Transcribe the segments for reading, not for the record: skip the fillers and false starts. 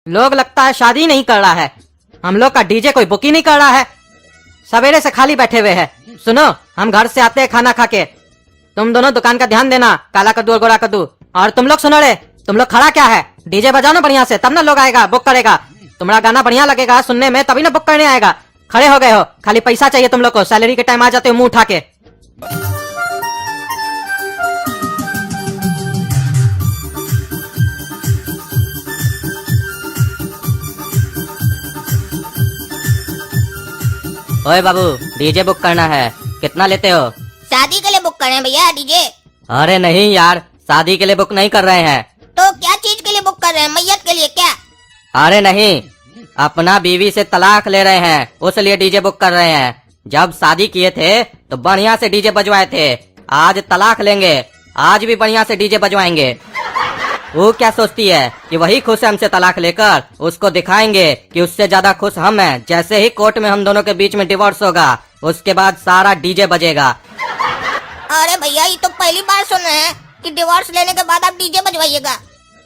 लोग लगता है शादी नहीं कर रहा है। हम लोग का डीजे कोई बुक ही नहीं कर रहा है। सवेरे से खाली बैठे हुए हैं। सुनो, हम घर से आते हैं खाना खा के। तुम दोनों दुकान का ध्यान देना, काला कद्दू और गोरा कद्दू। और तुम लोग सुनो रे, तुम लोग खड़ा क्या है? डीजे बजाओ ना बढ़िया से, तब ना लोग आएगा बुक करेगा। तुम्हारा गाना बढ़िया लगेगा सुनने में, तभी ना बुक करने आएगा। खड़े हो गए हो, खाली पैसा चाहिए तुम लोग को। सैलरी के टाइम आ जाते हो मुंह उठा के। ओए बाबू, डीजे बुक करना है, कितना लेते हो? शादी के लिए बुक कर रहे हैं भैया डीजे। अरे नहीं यार, शादी के लिए बुक नहीं कर रहे हैं। तो क्या चीज के लिए बुक कर रहे हैं? मैयत के लिए क्या? अरे नहीं, अपना बीवी से तलाक ले रहे हैं, उस लिए डीजे बुक कर रहे हैं। जब शादी किए थे तो बढ़िया से डीजे बजवाए थे, आज तलाक लेंगे, आज भी बढ़िया से डीजे बजवाएंगे। वो क्या सोचती है कि वही खुश है हमसे तलाक लेकर? उसको दिखाएंगे कि उससे ज्यादा खुश हम हैं। जैसे ही कोर्ट में हम दोनों के बीच में डिवोर्स होगा, उसके बाद सारा डीजे बजेगा। अरे भैया, ये तो पहली बार सुन रहे हैं कि डिवोर्स लेने के बाद आप डीजे बजवाइएगा।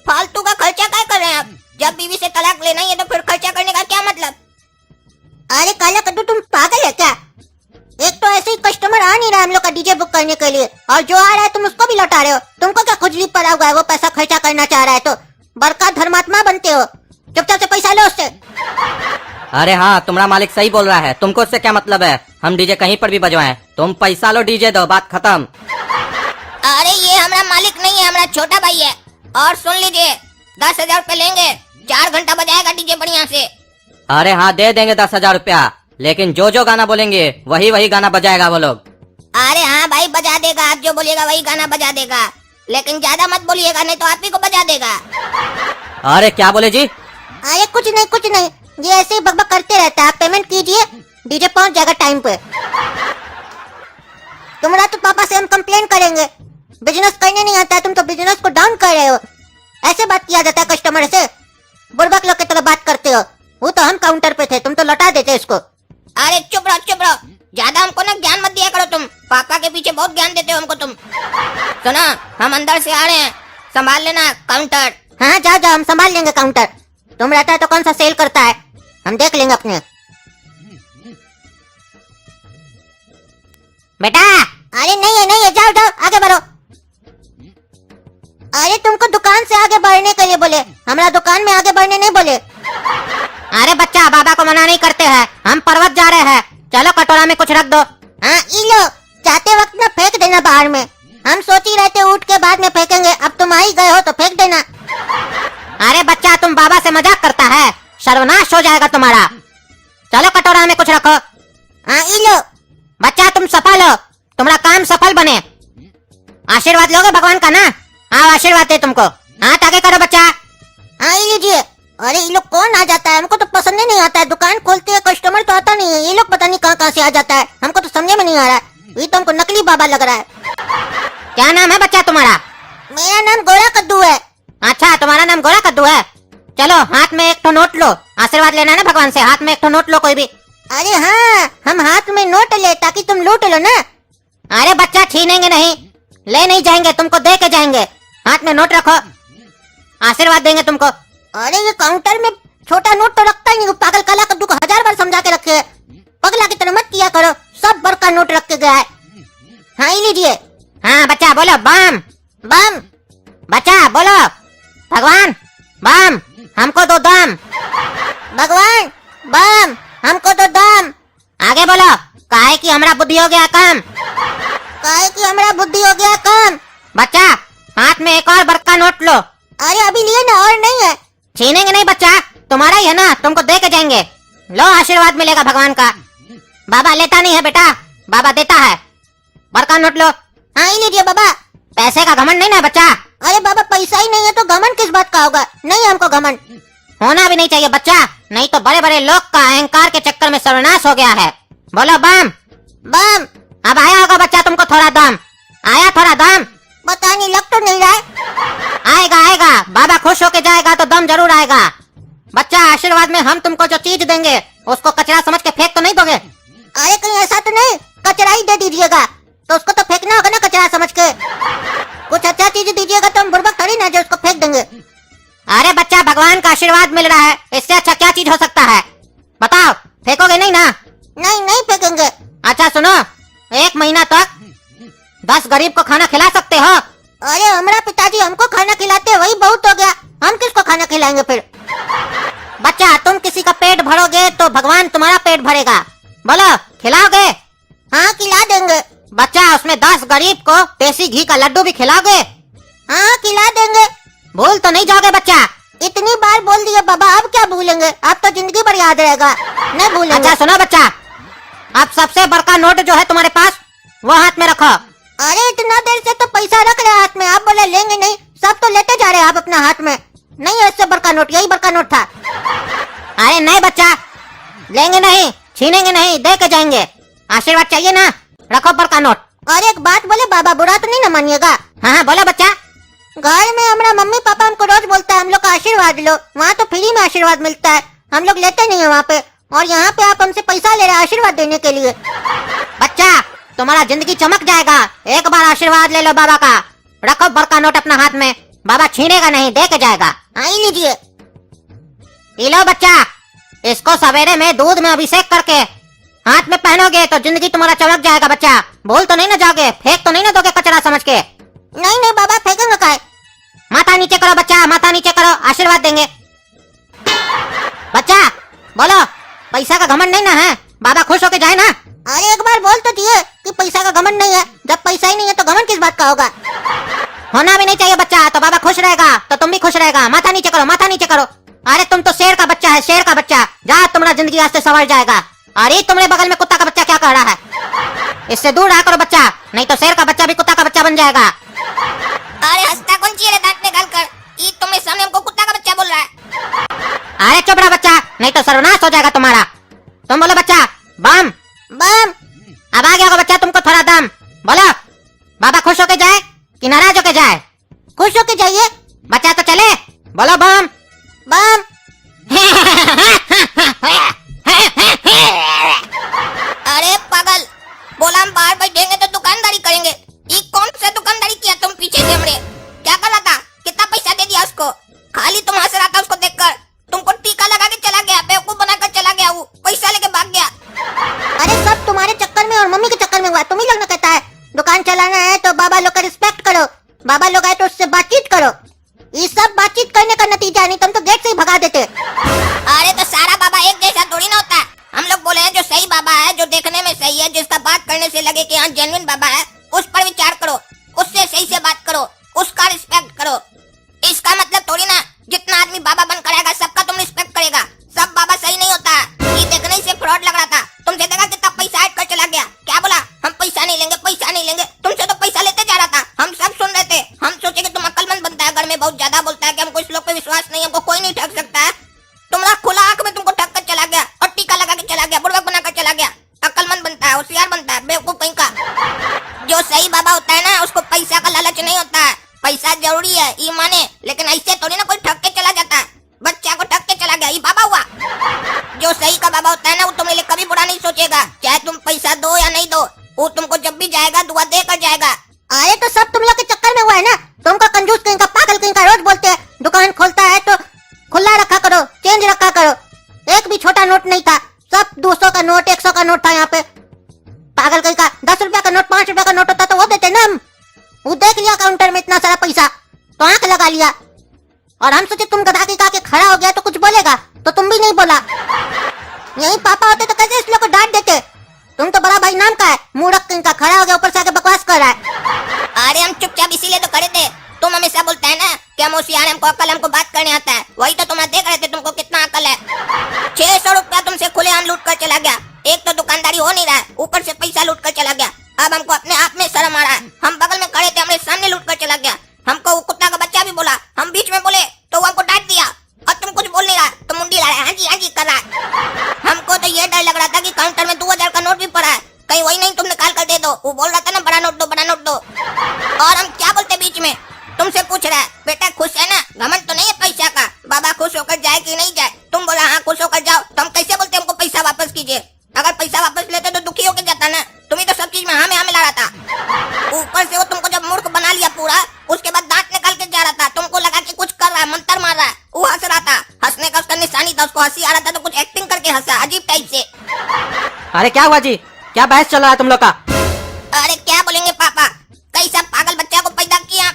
फालतू का खर्चा क्या कर रहे हैं आप? जब बीवी से तलाक लेना ही है तो फिर खर्चा करने का क्या मतलब? अरे काला कद्दू, तुम पागल है क्या? एक तो ऐसे ही कस्टमर आ नहीं रहा हम लोग का डीजे बुक करने के लिए, और जो आ रहा है तुम उसको भी लौटा रहे हो। तुमको क्या खुजली पड़ा हुआ है? वो पैसा खर्चा करना चाह रहा है तो बड़का धर्मात्मा बनते हो। चुपचाप से पैसा लो उससे। अरे हाँ, तुम्हारा मालिक सही बोल रहा है, तुमको उससे क्या मतलब है? हम डीजे कहीं पर भी बजवाएं, तुम पैसा लो, डीजे दो, बात खत्म। अरे ये हमारा मालिक नहीं है, हमारा छोटा भाई है। और सुन लीजिए, 10,000 रूपए लेंगे, 4 घंटा बजाएगा डीजे बढ़िया से। अरे हाँ, दे देंगे 10,000 रुपया, लेकिन जो जो गाना बोलेंगे वही वही गाना बजाएगा वो लोग। अरे हाँ भाई, बजा देगा, आप जो बोलिएगा वही गाना बजा देगा, लेकिन ज्यादा मत बोलिएगा नहीं तो आप ही को बजा देगा। अरे क्या बोले जी? अरे कुछ नहीं, ये ऐसे ही बकबक करते रहता है। आप पेमेंट कीजिए, डीजे पहुंच जाएगा टाइम पे। तुम्हारा तो पापा से हम कंप्लेन करेंगे, बिजनेस करने नहीं आता है, तुम तो बिजनेस को डाउन कर रहे हो। ऐसे बात किया जाता है कस्टमर से? बुड़बक लोग की तरह बात करते हो। वो तो हम काउंटर पे थे, तुम तो लौटा देते इसको। अरे चुप रहो, ज्यादा हमको ना ज्ञान मत दिया करो तुम। पापा के पीछे बहुत ज्ञान देते हो हमको तुम। सुनो, हम अंदर से आ रहे हैं, संभाल लेना काउंटर। हाँ जाओ, हम संभाल लेंगे काउंटर। तुम रहता है तो कौन सा सेल करता है, हम देख लेंगे अपने। बेटा, अरे नहीं है, जाओ आगे बढ़ो। अरे तुमको दुकान से आगे बढ़ने के लिए बोले, हमारा दुकान में आगे बढ़ने नहीं बोले। अरे बच्चा, बाबा को मना नहीं करते हैं, हम पर्वत जा रहे हैं। चलो कटोरा में कुछ रख दो। हाँ ई लो, जाते वक्त ना फेंक देना बाहर में। हम सोच ही रहते उठ के बाद में फेंकेंगे, अब तुम आ ही गए हो तो फेंक देना। अरे बच्चा, तुम बाबा से मजाक करता है, सर्वनाश हो जाएगा तुम्हारा। चलो कटोरा में कुछ रखो। हाँ ई लो। बच्चा तुम सफल हो, तुम्हारा काम सफल बने। आशीर्वाद लोगे भगवान का ना? हाँ आशीर्वाद दे तुमको। हाथ आगे करो बच्चा। हाँ ये लीजिए। अरे ये लोग कौन आ जाता है? हमको तो पसंद ही नहीं आता है। दुकान खोलते हैं, कस्टमर तो आता नहीं है, ये लोग पता नहीं कहाँ से आ जाता है, हमको तो समझे में नहीं आ रहा है। ये तो हमको नकली बाबा लग रहा है। क्या नाम है बच्चा तुम्हारा? मेरा नाम गोरा कद्दू है। अच्छा, तुम्हारा नाम गोरा कद्दू है। चलो हाथ में एक ठो नोट लो, आशीर्वाद लेना है ना भगवान से, हाथ में एक ठो नोट लो कोई भी। अरे हाँ, हम हाथ में नोट ले ताकि तुम लूट लो ना। अरे बच्चा, छीनेंगे नहीं, ले नहीं जाएंगे, तुमको दे के जाएंगे। हाथ में नोट रखो, आशीर्वाद देंगे तुमको। अरे ये काउंटर में छोटा नोट तो रखता ही नहीं, पागल काला कद्दू को 1000 बार समझा के रखे। पगला की तरह मत किया करो, सब बड़का नोट रख के गया है। हाँ लीजिए। हाँ बच्चा बोलो बम बम। बच्चा बोलो भगवान बम, हमको दो दम। भगवान बम, हमको दो दम। आगे बोलो, काहे की हमरा बुद्धि हो गया कम। काहे की हमरा बुद्धि हो गया कम। बच्चा हाथ में एक और बड़का नोट लो। अरे अभी लिए ना, और नहीं है। छीनेंगे नहीं बच्चा, तुम्हारा ही है ना, तुमको दे के जाएंगे। लो आशीर्वाद मिलेगा भगवान का। बाबा लेता नहीं है बेटा, बाबा देता है। बड़का नोट लो। हाँ ही लीजिए बाबा। पैसे का घमंड नहीं ना बच्चा। अरे बाबा, पैसा ही नहीं है तो घमंड किस बात का होगा? नहीं हमको घमंड होना भी नहीं चाहिए बच्चा, नहीं तो बड़े बड़े लोग का अहंकार के चक्कर में सर्वनाश हो गया है। बोलो बम बम। अब आया होगा बच्चा तुमको थोड़ा दम? आया थोड़ा दम? पता नहीं, लग तो नहीं रहा है। आएगा, बाबा खुश होके जाएगा तो दम जरूर आएगा। बच्चा आशीर्वाद में हम तुमको जो चीज देंगे उसको कचरा समझ के फेंक तो नहीं दोगे? अरे कहीं ऐसा तो नहीं, कचरा ही दे दीजिएगा तो उसको तो फेंकना होगा ना कचरा समझ के। कुछ अच्छा चीज दीजिएगा तो हम बुड़बक थोड़ी ना जो उसको फेंक देंगे। अरे बच्चा, भगवान का आशीर्वाद मिल रहा है, इससे अच्छा क्या चीज हो सकता है? बताओ, फेंकोगे नहीं ना? नहीं नहीं फेंकेंगे। अच्छा सुनो, 1 महीना तक 10 गरीब को खाना खिला सकते हो। अरे हमारा पिताजी हमको खाना खिलाते, वही बहुत हो गया, हम किसको खाना खिलाएंगे फिर? बच्चा, तुम किसी का पेट भरोगे तो भगवान तुम्हारा पेट भरेगा। बोलो, खिलाओगे? हाँ खिला देंगे। बच्चा, उसमें 10 गरीब को देसी घी का लड्डू भी खिलाओगे? हाँ खिला देंगे। भूल तो नहीं जाओगे बच्चा? इतनी बार बोल दिए बाबा, अब क्या भूलेंगे, अब तो जिंदगी भर याद रहेगा, नहीं भूलेंगे। अच्छा सुनो बच्चा, अब सबसे बड़का नोट जो है तुम्हारे पास, वो हाथ में रखो। अरे इतना देर से तो पैसा रख रहे हाथ में, आप बोले लेंगे नहीं, सब तो लेते जा रहे हैं आप अपना हाथ में। नहीं, इससे बड़का नोट, यही बड़का नोट था। अरे नहीं बच्चा, लेंगे नहीं, छीनेंगे नहीं, दे के जाएंगे। आशीर्वाद चाहिए ना, रखो बड़का नोट। और एक बात बोले बाबा, बुरा तो नहीं ना मानिएगा? हाँ बोलो बच्चा। घर में हमारा मम्मी पापा हमको रोज बोलता है हम लोग का आशीर्वाद लो, वहाँ तो फ्री में आशीर्वाद मिलता है, हम लोग लेते नहीं है वहाँ पे, और यहाँ पे आप हमसे पैसा ले रहे हैं आशीर्वाद देने के लिए। बच्चा, तुम्हारा जिंदगी चमक जाएगा, एक बार आशीर्वाद ले लो बाबा का। रखो बड़का नोट अपना हाथ में, बाबा छीनेगा नहीं, दे के जाएगा। आई लीजिए। ये लो बच्चा, इसको सवेरे में दूध में अभिषेक करके हाथ में पहनोगे तो जिंदगी तुम्हारा चमक जाएगा। बच्चा, भूल तो नहीं ना जाओगे, फेंक तो नहीं ना दोगे कचरा समझ के? नहीं नहीं बाबा, फेंकेंगे काय? माथा नीचे करो बच्चा, माथा नीचे करो, आशीर्वाद देंगे। बच्चा बोलो, पैसा का घमंड नहीं ना है? बाबा खुश होके जाए ना। अरे एक बार बोल तो दिए कि पैसा का घमंड नहीं है, जब पैसा ही नहीं है तो घमंड किस बात का होगा? होना भी नहीं चाहिए बच्चा, तो बाबा खुश रहेगा तो तुम भी खुश रहेगा। माथा नीचे करो, माथा नीचे करो। अरे तुम तो शेर का बच्चा है, शेर का बच्चा, जा तुम्हारा जिंदगी आज से संवर जाएगा। अरे तुम्हारे बगल में कुत्ता का बच्चा क्या कह रहा है? इससे दूर रहा करो बच्चा, नहीं तो शेर का बच्चा भी कुत्ता का बच्चा बन जाएगा। अरे हंसता कौन चाहिए दांत निकाल कर? ये तुम्हें सामने हमको कुत्ता का बच्चा बोल रहा है। अरे चुप रहा बच्चा, नहीं तो सर्वनाश हो जाएगा तुम्हारा। तुम बोलो बच्चा, बम बम। अब आ गया होगा बच्चा तुमको थोड़ा दम। बोलो, बाबा खुश होके जाए कि नाराज होके जाए? खुश होके जाइए बच्चा, तो चले। बोलो बम बम। अरे पागल, बोला हम बाहर बैठेंगे तो दुकानदारी करेंगे। ये कौन सा दुकानदारी किया तुम पीछे से हमरे? क्या कर रहा था? कितना पैसा दे दिया उसको? खाली तुम हंस रहा था उसको देखकर। तुमको टीका लगा के चला गया, बेवकूफ बनाकर चला गया, वो पैसा लेके भाग गया। अरे सब तुम्हारे चक्कर में और मम्मी के चक्कर में हुआ। तुम ही लोग ना कहता है दुकान चलाना है तो बाबा लोग का रिस्पेक्ट करो, बाबा लोग आए तो उससे बातचीत करो। ये सब बातचीत करने का नतीजा नहीं, तुम तो गेट से ही भगा देते। अरे तो सारा बाबा एक जैसा थोड़ी ना होता है। हम लोग बोले हैं जो सही बाबा है, जो देखने में सही है, जिसका बात करने से लगे कि हाँ जेन्युइन बाबा है, उस पर विचार करो, उससे सही से बात करो, उसका रिस्पेक्ट करो। इसका मतलब थोड़ी ना जितना आदमी बाबा बनकर आएगा सबका तुम रिस्पेक्ट करेगा। सब बाबा सही नहीं होता। ये देखने से फ्रॉड लग रहा था। तुमसे देखा कितना पैसा ऐड कर चला गया। क्या बोला? हम पैसा नहीं लेंगे, पैसा नहीं लेंगे। तुमसे तो पैसा लेते जा रहा था, हम सब सुन रहे थे। हम सोचे कि तुम अक्लमंद बनता है, घर में बहुत ज्यादा बोलता है कि हमको इस लोग पे विश्वास नहीं, हमको कोई नहीं ठग सकता है। तुम्हारा खुला आंख में तुमको ठग कर चला गया और टीका लगा के चला गया, बुड़बक बनाकर चला गया। अक्लमंद बनता है, होशियार बनता है, बेवकूफ कहीं का। जो सही बाबा होता है ना, उसको पैसा का लालच नहीं होता है। पैसा जरूरी है, ये माने, लेकिन ऐसे थोड़ी ना कोई ठग के चला जाता है। बच्चा को ठग के चला गया, ये बाबा हुआ। जो सही का बाबा होता है ना, वो तुम्हारे लिए कभी बुरा नहीं सोचेगा, चाहे तुम पैसा दो या नहीं दो। वो तुमको जब भी जाएगा दुआ देकर जाएगा। अरे तो सब तुम लोग के चक्कर में हुआ है ना। तुमको कंजूस कहीं का, पागल कहीं का, रोज बोलते हैं दुकान खोलता है तो खुला रखा करो, चेंज रखा करो। एक भी छोटा नोट नहीं था, सब 200 का नोट, 100 का नोट था यहाँ पे। पागल कहीं का, 10 रुपया का नोट, 5 रुपया का नोट होता तो वो देते ना हम। वो देख लिया काउंटर में इतना सारा पैसा तो आंख लगा लिया, और हम सोचे तुम गधा के खड़ा हो गया तो कुछ बोलेगा, तो तुम भी नहीं बोला। यही पापा होते तो कैसे इस लोग को डांट देते। तुम तो बड़ा भाई नाम का है, मूर्ख कहीं का, खड़ा हो गया ऊपर से आके बकवास कर रहा है। अरे हम चुपचाप इसीलिए तो खड़े थे। तुम हमेशा बोलता है ना कि हम होशियार, हमको अकल, हमको बात करने आता है। वही तो तुम्हारा देख रहे थे तुमको कितना अकल है। 600 रुपया तुमसे खुलेआम लूट कर चला गया। एक तो दुकानदारी हो नहीं रहा है, ऊपर से पैसा लूट कर चला गया। अब हमको अपने आप में शर्म आ रहा है। हम बगल में खड़े थे, हमारे सामने लूट कर चला गया। हमको वो कुत्ता का बच्चा भी बोला, हम बीच में बोले तो वो हमको डांट दिया। और तुम कुछ बोल नहीं रहा, तुम मुंडी ला रहा है, हाँ जी कर रहा है। हमको तो ये डर लग रहा था कि काउंटर में 2000 का नोट भी पड़ा है, कहीं वही नहीं तुम निकाल कर दे दो। वो बोल रहा था ना बड़ा नोट दो, बड़ा नोट दो। और हम क्या बोलते बीच में? तुमसे पूछ रहा है बेटा खुश है ना? घमंड तो नहीं है पैसा था, उसको हंसी आ रहा था तो कुछ एक्टिंग करके हंसा अजीब टाइप से। अरे क्या हुआ जी, क्या बहस चल रहा है तुम लोग का? अरे क्या बोलेंगे पापा, कैसा पागल बच्चा को पैदा किया,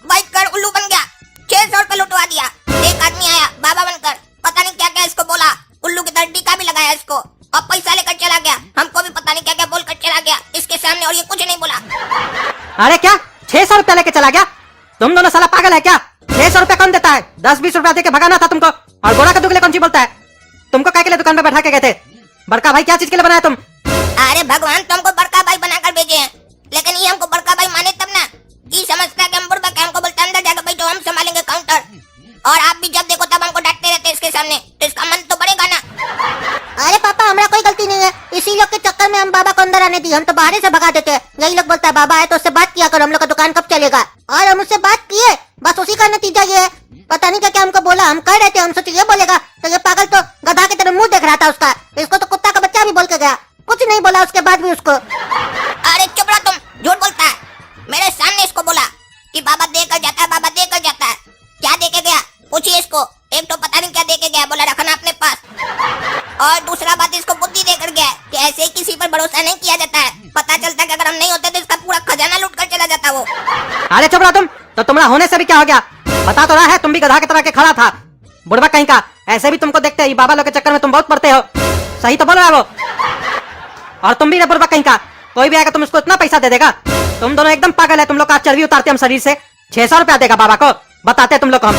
बैठ कर उल्लू बन गया, 600 रुपए लुटवा दिया। एक आदमी आया बाबा बनकर, पता नहीं क्या क्या इसको बोला, उल्लू की तरह टीका भी लगाया इसको और पैसा लेकर चला गया। हमको भी पता नहीं क्या क्या बोलकर चला गया इसके सामने, और ये कुछ नहीं बोला। अरे क्या 600 रुपया लेके चला गया? तुम दोनों साला पागल है क्या? 600 रुपया कौन देता है? 10-20 रुपया देके भगाना था तुमको। और गोरा कद्दू के लिए कौन सी बोलता है? तुमको क्या के लिए दुकान पे बैठा के गए थे? बड़का भाई क्या चीज के लिए बनाया तुम? अरे भगवान तो हमको बड़का भाई बनाकर भेजे हैं, लेकिन ये हमको बड़का भाई माने तब ना। ये समझता है कि हम बुढ़बा के, हमको बोलता अंदर जाकर बैठो हम संभालेंगे काउंटर, और आप भी जब देखो तब हमको डांटते रहते इसके सामने, तो इसका मन तो बढ़ेगा ना। अरे पापा हमारा कोई गलती नहीं है, इसी लोग के चक्कर में हम बाबा को अंदर आने दिए, हम तो बाहर से भगा देते हैं। यही लोग बोलता है बाबा है तो उससे बात किया करो, हम लोग का दुकान कब चलेगा, और हम उससे बात किए, बस उसी का नतीजा ये है। पता नहीं क्या क्या हमको बोला, हम कह रहे थे हम सोचे ये बोलेगा, तो ये पागल तो गधा की तरह मुंह देख रहा था उसका। इसको तो कुत्ता का बच्चा भी बोल के गया, कुछ नहीं बोला उसके बाद भी उसको। अरे चुप रहो तुम, झूठ बोलता है। मेरे सामने इसको बोला कि बाबा देकर जाता है, बाबा देकर जाता है। क्या देके गया पूछिए इसको। एक तो पता नहीं क्या देके गया, बोला रखना अपने पास, और दूसरा बात इसको बुद्धि देकर गया कि ऐसे ही किसी पर भरोसा नहीं किया जाता है। पता चलता कि अगर हम नहीं होते तो इसका पूरा खजाना लूट कर चला जाता वो। अरे चुप रहो तुम, तो तुम्हारा होने से भी क्या हो गया? बता तो रहा है तुम भी गधा की तरह के खड़ा था, बुढ़बा कहीं का। ऐसे भी तुमको देखते हैं, बाबा लोग के चक्कर में तुम बहुत पड़ते हो। सही तो बोल रहा है वो। और तुम भी बुढ़बा कहीं का, कोई भी आएगा तुम उसको इतना पैसा दे देगा? तुम दोनों एकदम पागल है, तुम लोग का चर्बी उतारते हम शरीर से। 600 रुपया देगा बाबा को, बताते तुम लोग को हम।